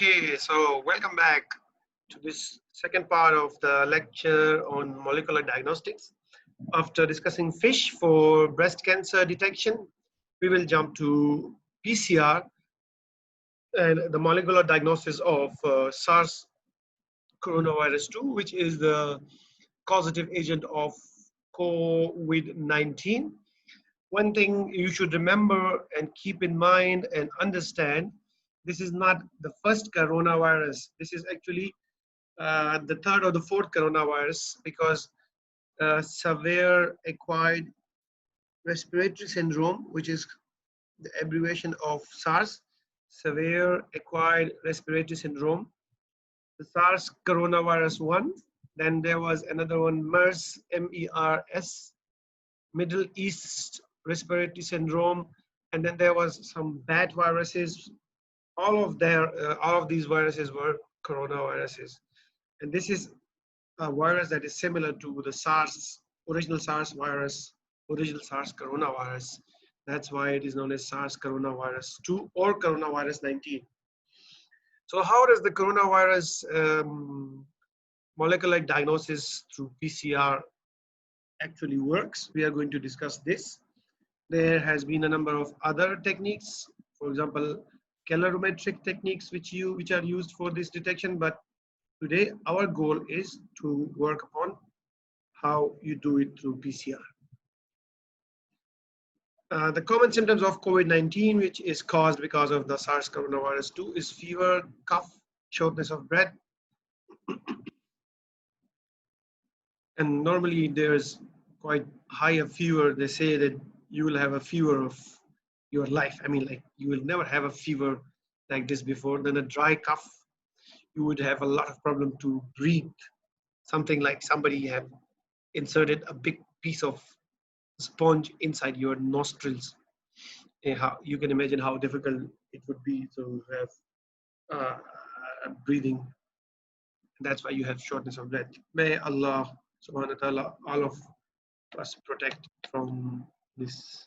Okay, so welcome back to this second part of the lecture on molecular diagnostics. After discussing fish for breast cancer detection, we will jump to PCR and the molecular diagnosis of SARS Coronavirus 2, which is the causative agent of COVID-19. One thing you should remember and keep in mind and understand, this is not the first coronavirus. This is actually the third or the fourth coronavirus, because severe acquired respiratory syndrome, which is the abbreviation of SARS, severe acquired respiratory syndrome, the SARS coronavirus 1, then there was another one, MERS, MERS, Middle East respiratory syndrome, and then there was some bat viruses. All of these viruses were coronaviruses, and this is a virus that is similar to the SARS, original SARS virus, original SARS coronavirus. That's why it is known as SARS coronavirus 2 or coronavirus 19. So how does the coronavirus molecular diagnosis through PCR actually works? We are going to discuss this. There has been a number of other techniques, for example, calorimetric techniques which are used for this detection, but today our goal is to work upon how you do it through PCR. The common symptoms of COVID-19, which is caused because of the SARS coronavirus 2, is fever, cough, shortness of breath, and normally there's quite high fever. They say that you will have a fever of your life. I mean, like, you will never have a fever like this before. Then a dry cough, you would have a lot of problem to breathe. Something like somebody have inserted a big piece of sponge inside your nostrils. And how you can imagine how difficult it would be to have breathing. That's why you have shortness of breath. May Allah subhanahu wa ta'ala all of us protect from this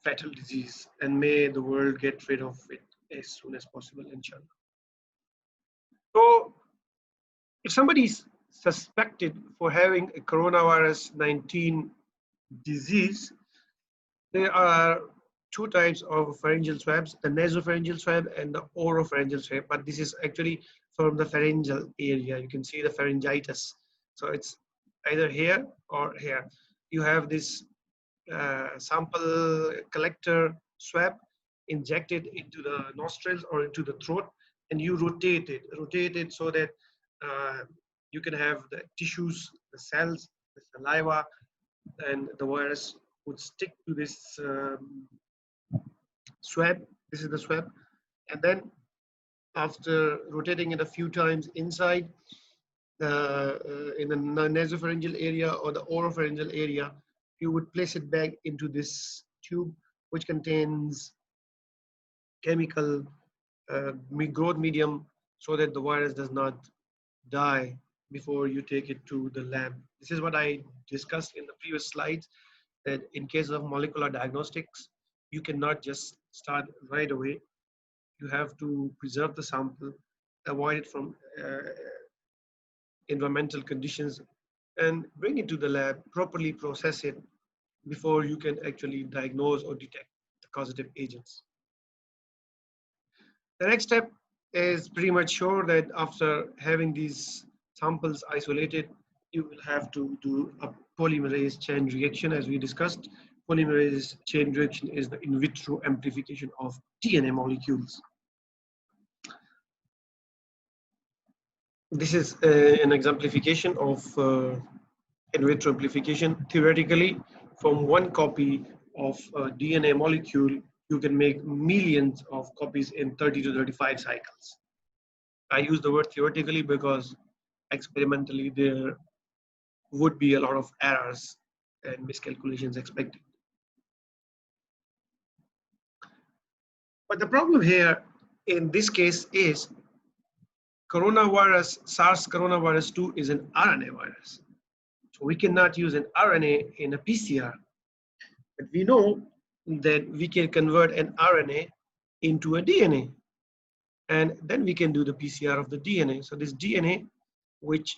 fatal disease, and may the world get rid of it as soon as possible, inshallah. So if somebody is suspected for having a coronavirus 19 disease, there are two types of pharyngeal swabs, the nasopharyngeal swab and the oropharyngeal swab, but this is actually from the pharyngeal area. You can see the pharyngitis. So it's either here or here. You have this sample collector swab injected into the nostrils or into the throat, and you rotate it so that you can have the tissues, the cells, the saliva, and the virus would stick to this swab. This is the swab, and then after rotating it a few times inside in the nasopharyngeal area or the oropharyngeal area, you would place it back into this tube, which contains chemical growth medium, so that the virus does not die before you take it to the lab. This is what I discussed in the previous slides, that in case of molecular diagnostics, you cannot just start right away. You have to preserve the sample, avoid it from environmental conditions, and bring it to the lab, properly process it before you can actually diagnose or detect the causative agents. The next step is pretty much sure that after having these samples isolated, you will have to do a polymerase chain reaction. As we discussed, polymerase chain reaction is the in vitro amplification of DNA molecules. This is an exemplification of in vitro amplification. Theoretically, from one copy of a DNA molecule, you can make millions of copies in 30 to 35 cycles. I use the word theoretically because experimentally there would be a lot of errors and miscalculations expected. But the problem here in this case is coronavirus, SARS coronavirus 2 is an RNA virus. So we cannot use an RNA in a PCR. But we know that we can convert an RNA into a DNA. and then we can do the PCR of the DNA. So this DNA, which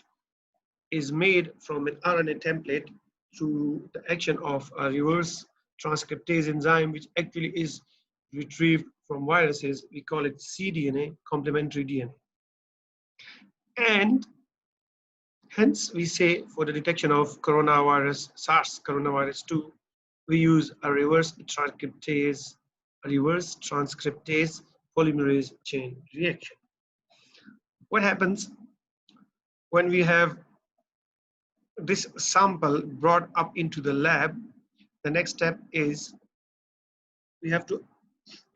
is made from an RNA template through the action of a reverse transcriptase enzyme, which actually is retrieved from viruses, we call it cDNA, complementary DNA. And hence we say for the detection of coronavirus, SARS Coronavirus 2, we use a reverse transcriptase polymerase chain reaction. What happens when we have this sample brought up into the lab? The next step is we have to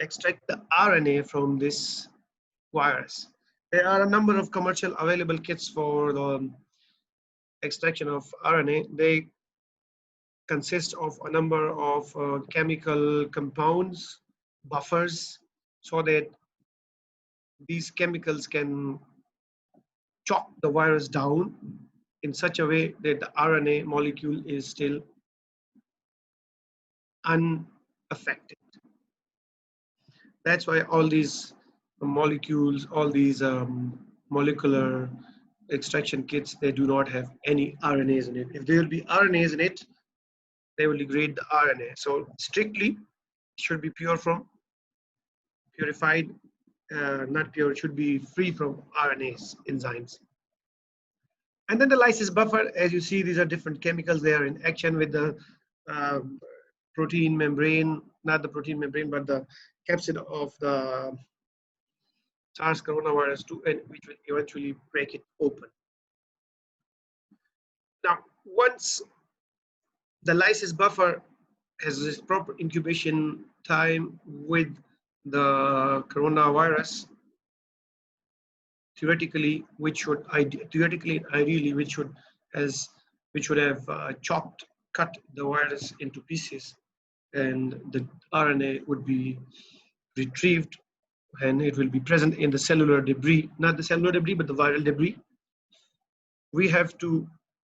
extract the RNA from this virus. There are a number of commercial available kits for the extraction of RNA. They consist of a number of chemical compounds, buffers, so that these chemicals can chop the virus down in such a way that the RNA molecule is still unaffected. That's why all these molecules, all these molecular extraction kits, they do not have any RNAs in it. If there will be RNAs in it, they will degrade the RNA. So strictly, it should be pure from purified, not pure, it should be free from RNAs, enzymes. And then the lysis buffer, as you see, these are different chemicals. They are in action with the protein membrane, not the protein membrane, but the capsid of the SARS Coronavirus 2, and which will eventually break it open. Now, once the lysis buffer has this proper incubation time with the coronavirus, theoretically, ideally, which should have cut the virus into pieces, and the RNA would be retrieved, and it will be present in the cellular debris, not the cellular debris, but the viral debris. We have to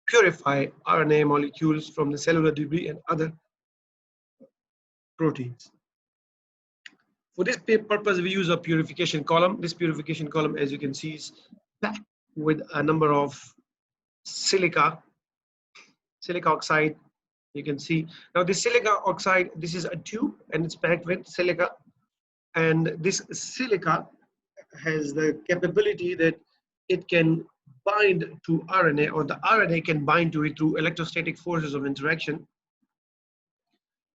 purify RNA molecules from the cellular debris and other proteins. For this purpose, we use a purification column. This purification column, as you can see, is packed with a number of silica oxide. You can see now this silica oxide, this is a tube and it's packed with silica, and this silica has the capability that it can bind to RNA, or the RNA can bind to it through electrostatic forces of interaction.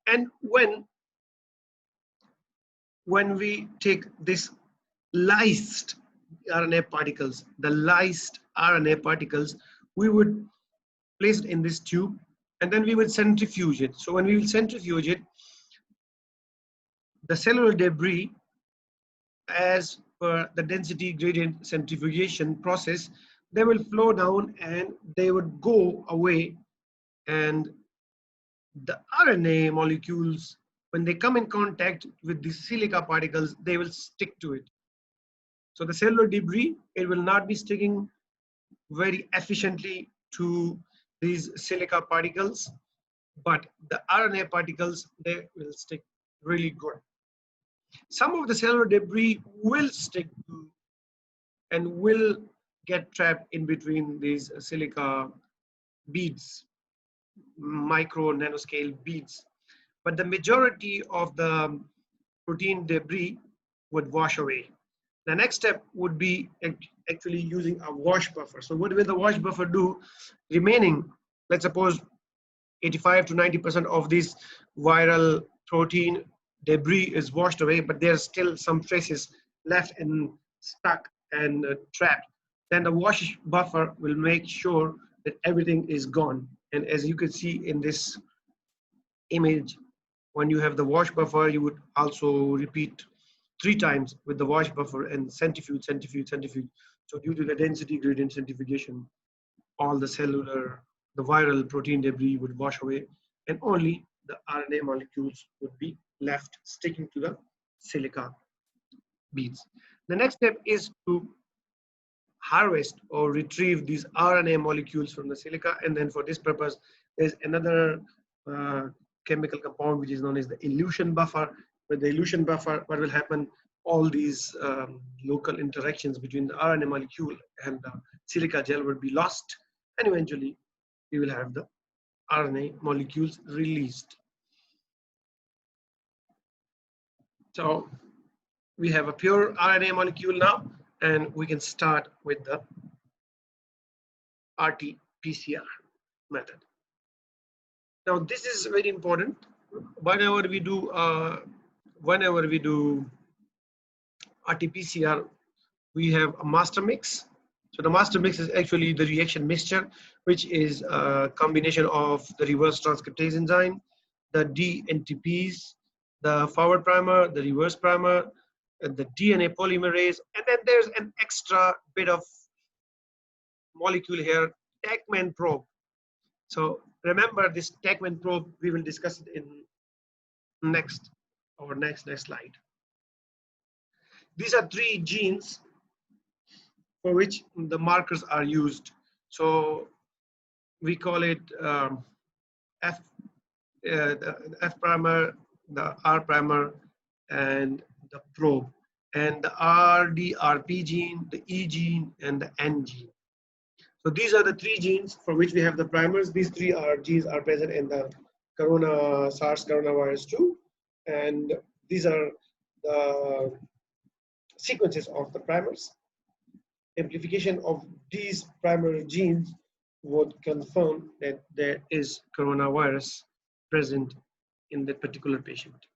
And when we take this lysed RNA particles, we would place it in this tube, and then we would centrifuge it. So when we will centrifuge it, the cellular debris, as per the density gradient centrifugation process, they will flow down and they would go away, and the RNA molecules, when they come in contact with the silica particles, they will stick to it. So the cellular debris, it will not be sticking very efficiently to these silica particles, but the RNA particles, they will stick really good. Some of the cellular debris will stick to and will get trapped in between these silica beads, micro nanoscale beads. But the majority of the protein debris would wash away. The next step would be actually using a wash buffer. So what will the wash buffer do? Remaining, let's suppose 85 to 90% of this viral protein debris is washed away, but there's still some traces left and stuck and trapped. Then the wash buffer will make sure that everything is gone. And as you can see in this image, when you have the wash buffer, you would also repeat 3 times with the wash buffer and centrifuge. So due to the density gradient centrifugation, all the viral protein debris would wash away, and only the RNA molecules would be left sticking to the silica beads. The next step is to harvest or retrieve these RNA molecules from the silica, and then for this purpose, there's another chemical compound which is known as the elution buffer. With the elution buffer, what will happen? all these local interactions between the RNA molecule and the silica gel would be lost, and eventually we will have the RNA molecules released. So we have a pure RNA molecule now, and we can start with the RT-PCR method. Now this is very important. Whenever we do RT-PCR, we have a master mix. So the master mix is actually the reaction mixture, which is a combination of the reverse transcriptase enzyme, the DNTPs, the forward primer, the reverse primer, and the DNA polymerase, and then there's an extra bit of molecule here, Tachman probe. So remember this Tachman probe, we will discuss it in next slide. These are 3 genes for which the markers are used. So we call it the F primer, the R primer, and the probe, and the RDRP gene, the E gene, and the N gene. So these are the 3 genes for which we have the primers. These 3 genes are present in the SARS Coronavirus 2, and these are the sequences of the primers. Amplification of these primary genes would confirm that there is coronavirus present in that particular patient.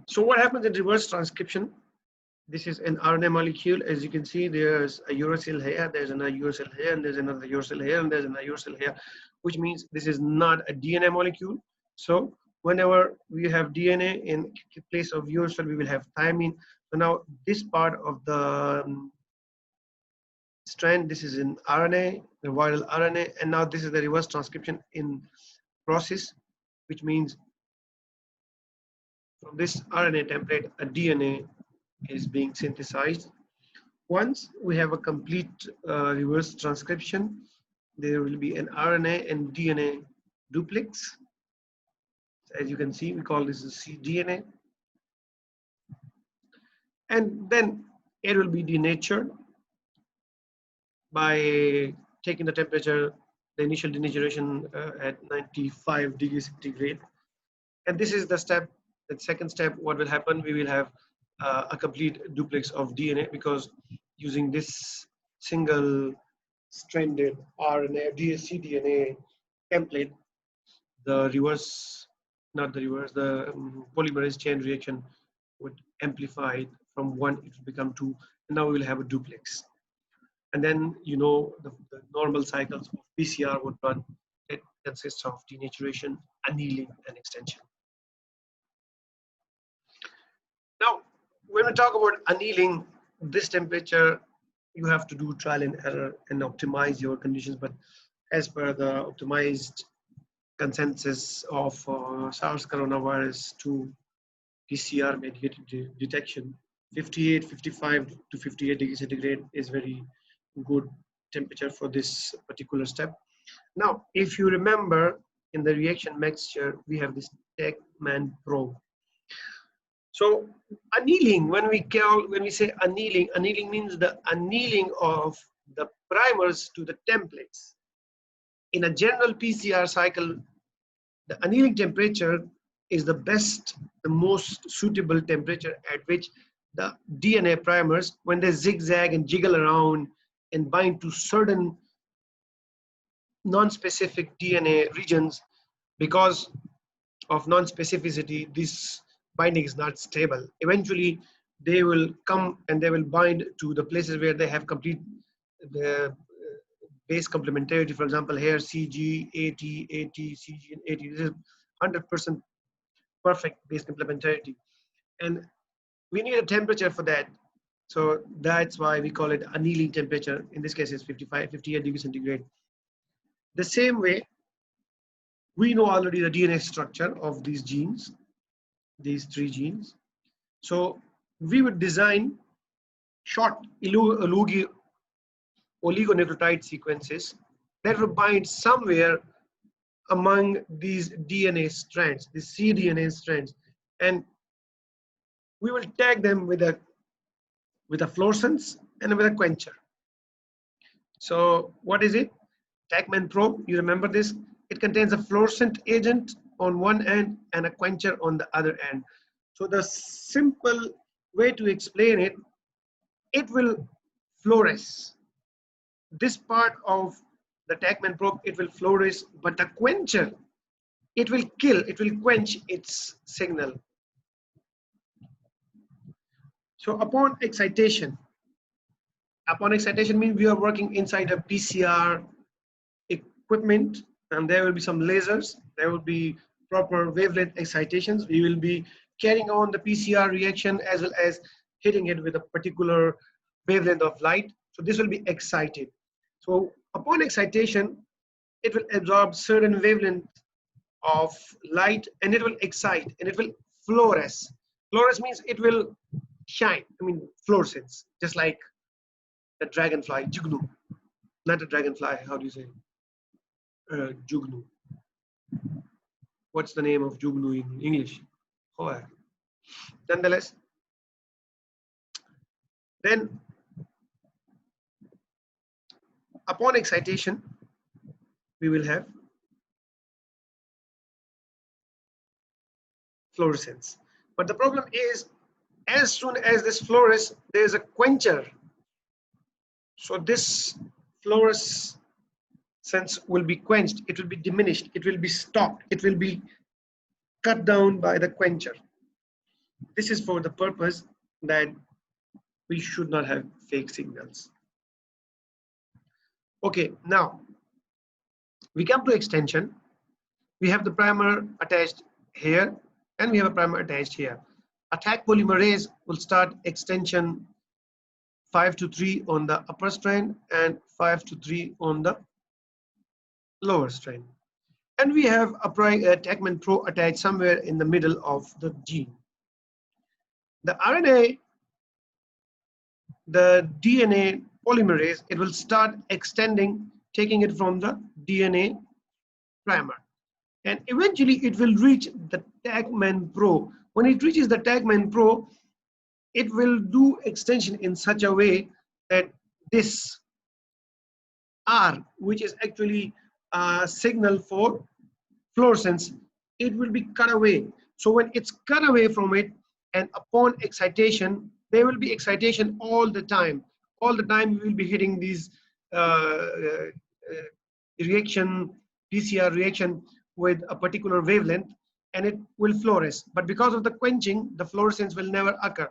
So what happens in reverse transcription? This is an RNA molecule. As you can see, there's a uracil here, there's another uracil here, and there's another uracil here, and there's another uracil here, which means this is not a DNA molecule. So whenever we have DNA in place of uracil, we will have thymine. So now this part of the strand, this is in RNA, the viral RNA, and now this is the reverse transcription in process, which means from this RNA template, a DNA is being synthesized. Once we have a complete reverse transcription, there will be an RNA and DNA duplex. As you can see, we call this a cDNA. And then it will be denatured by taking the temperature, the initial denaturation at 95 degrees centigrade. And this is the step, the second step. What will happen? We will have a complete duplex of DNA, because using this single stranded RNA, cDNA template, the polymerase chain reaction would amplify it from 1, it will become 2, and now we will have a duplex. And then, you know, the normal cycles of PCR would run. It consists of denaturation, annealing, and extension. Now, when we talk about annealing, this temperature, you have to do trial and error and optimize your conditions. But as per the optimized consensus of SARS Coronavirus 2 PCR mediated detection, 55 to 58 degrees centigrade is very good temperature for this particular step. Now, if you remember, in the reaction mixture, we have this Tachman probe. So annealing, when we say annealing, annealing means the annealing of the primers to the templates. In a general PCR cycle, the annealing temperature is the best, the most suitable temperature at which the DNA primers, when they zigzag and jiggle around and bind to certain non-specific DNA regions, because of non-specificity, this binding is not stable. Eventually, they will come and they will bind to the places where they have complete the base complementarity. For example, here CG, AT, CG, and AT. This is 100% perfect base complementarity. And we need a temperature for that. So that's why we call it annealing temperature. In this case, it's 58 degrees centigrade. The same way, we know already the DNA structure of these genes, these 3 genes. So we would design short oligonucleotide sequences that will bind somewhere among these DNA strands, these cDNA strands. and we will tag them with a fluorescence and with a quencher. So what is it? Tagman probe, you remember this? It contains a fluorescent agent on one end and a quencher on the other end. So the simple way to explain it, it will fluoresce. This part of the Tagman probe, it will fluoresce, but the quencher, it will kill, it will quench its signal. So upon excitation means we are working inside a PCR equipment, and there will be some lasers, there will be proper wavelength excitations. We will be carrying on the PCR reaction as well as hitting it with a particular wavelength of light. So this will be excited. So upon excitation, it will absorb certain wavelength of light and it will excite and it will fluoresce. Fluoresce means it will shine, I mean fluorescence, just like the dragonfly, jugnu. Not a dragonfly, how do you say? Jugnu. What's the name of jugnu in English? Oh, nonetheless, then upon excitation, we will have fluorescence. But the problem is, as soon as this fluoresce, there is a quencher. So this fluorescence will be quenched, it will be diminished, it will be stopped, it will be cut down by the quencher. This is for the purpose that we should not have fake signals. Okay, now we come to extension. We have the primer attached here and we have a primer attached here. A Tag polymerase will start extension 5-to-3 on the upper strand and 5-to-3 on the lower strand. And we have a Tagman Pro attached somewhere in the middle of the gene. The RNA, the DNA polymerase, it will start extending, taking it from the DNA primer. And eventually it will reach the Tagman Pro. When it reaches the Tagman Pro, it will do extension in such a way that this R, which is actually a signal for fluorescence, it will be cut away. So when it's cut away from it, and upon excitation, there will be excitation all the time. All the time we will be hitting these reaction, PCR reaction with a particular wavelength, and it will fluoresce. But because of the quenching, the fluorescence will never occur.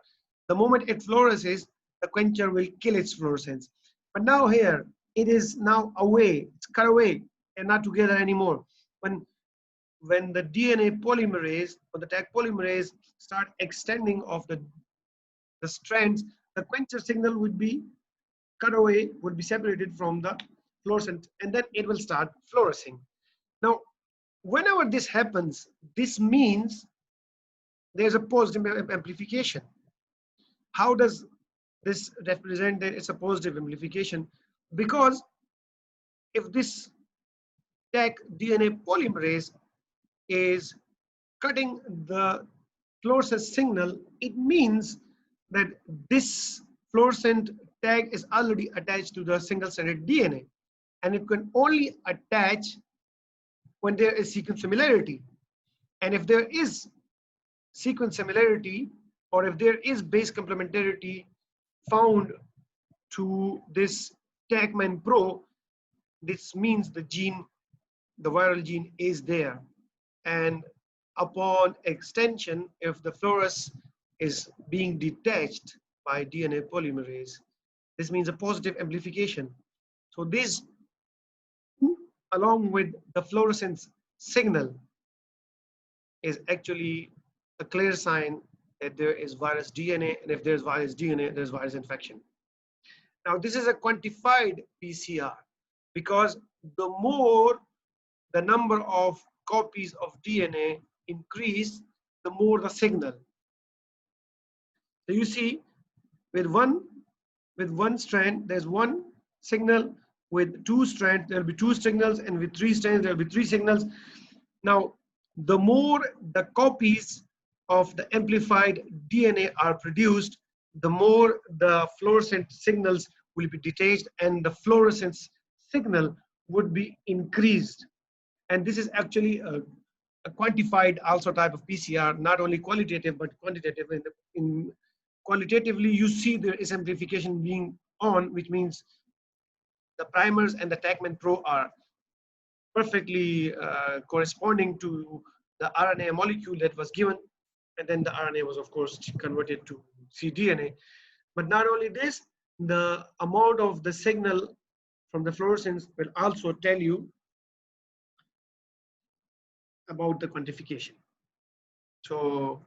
The moment it fluoresces, the quencher will kill its fluorescence. But now here, it is now away, it's cut away and not together anymore. When the DNA polymerase or the Tag polymerase start extending of the strands, the quencher signal would be cut away, would be separated from the fluorescent, and then it will start fluorescing. Now, whenever this happens, this means there's a positive amplification. How does this represent that it's a positive amplification? Because if this Tag DNA polymerase is cutting the fluorescent signal, it means that this fluorescent tag is already attached to the single-stranded DNA, and it can only attach when there is sequence similarity. And if there is sequence similarity, or if there is base complementarity found to this Tagman Pro, this means the gene, the viral gene is there. And upon extension, if the fluorescence is being detached by DNA polymerase, this means a positive amplification. So this, along with the fluorescence signal, is actually a clear sign that there is virus DNA, and if there's virus DNA, there's virus infection. Now, this is a quantified PCR, because the more the number of copies of DNA increase, the more the signal. So you see, with one strand, there's one signal. With two strands, there'll be two signals, and with three strands, there'll be three signals. Now, the more the copies of the amplified DNA are produced, the more the fluorescent signals will be detached and the fluorescence signal would be increased. And this is actually a quantified also type of PCR, not only qualitative but quantitative. In qualitatively, you see there is amplification being on, which means the primers and the Tachman Pro are perfectly corresponding to the RNA molecule that was given, and then the RNA was of course converted to cDNA. But not only this, the amount of the signal from the fluorescence will also tell you about the quantification. So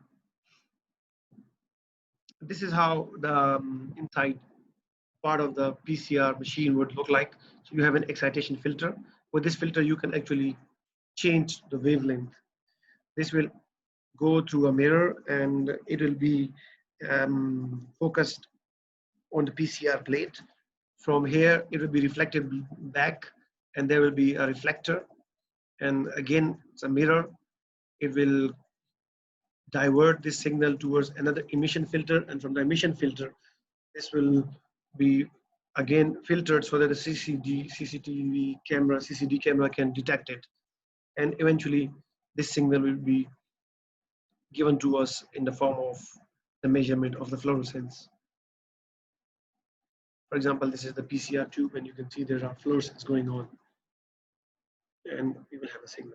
this is how the inside part of the PCR machine would look like. So you have an excitation filter. With this filter, you can actually change the wavelength. This will go through a mirror and it will be focused on the PCR plate. From here, it will be reflected back and there will be a reflector. And again, it's a mirror. It will divert this signal towards another emission filter, and from the emission filter, this will be again filtered so that the CCD camera can detect it, and eventually this signal will be given to us in the form of the measurement of the fluorescence. For example, this is the PCR tube, and you can see there are fluorescence going on, and we will have a signal.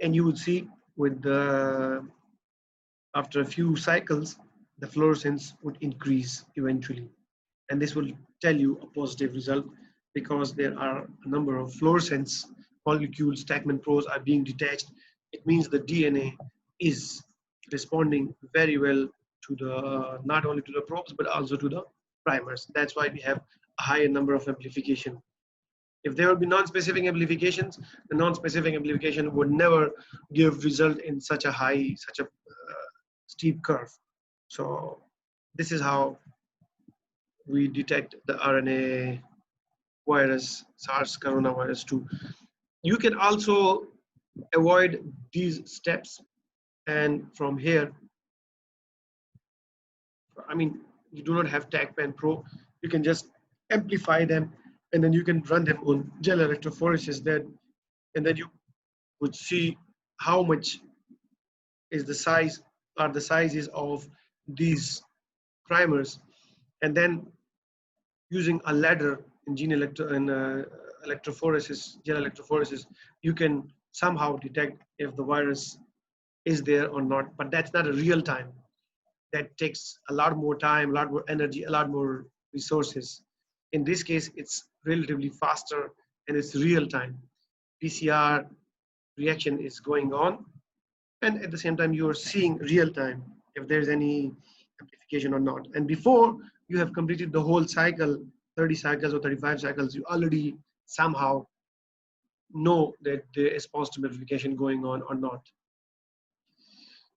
And you would see with the after a few cycles, the fluorescence would increase eventually. And this will tell you a positive result because there are a number of fluorescence molecules, Tachman Pros are being detached. It means the DNA is responding very well to the, not only to the probes, but also to the primers. That's why we have a higher number of amplification. If there will be non-specific amplifications, the non-specific amplification would never give result in such a high, such a steep curve. So this is how we detect the RNA virus, SARS Coronavirus 2. You can also avoid these steps, and from here, I mean, you do not have Tachman Pro, you can just amplify them and then you can run them on gel electrophoresis then, and then you would see how much is the size, are the sizes of these primers, and then using a ladder in electrophoresis, gel electrophoresis, you can somehow detect if the virus is there or not, but that's not a real time. That takes a lot more time, a lot more energy, a lot more resources. In this case, it's relatively faster and it's real time. PCR reaction is going on, and at the same time, you are seeing real time if there's any amplification or not. And before you have completed the whole cycle, 30 cycles or 35 cycles, you already somehow know that there is positive amplification going on or not.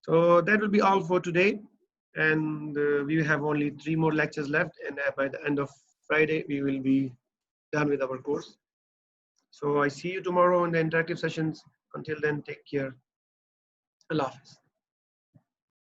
So that will be all for today. And we have only 3 more lectures left, and by the end of Friday, we will be done with our course. So I see you tomorrow in the interactive sessions. Until then, take care. Allah Hafiz.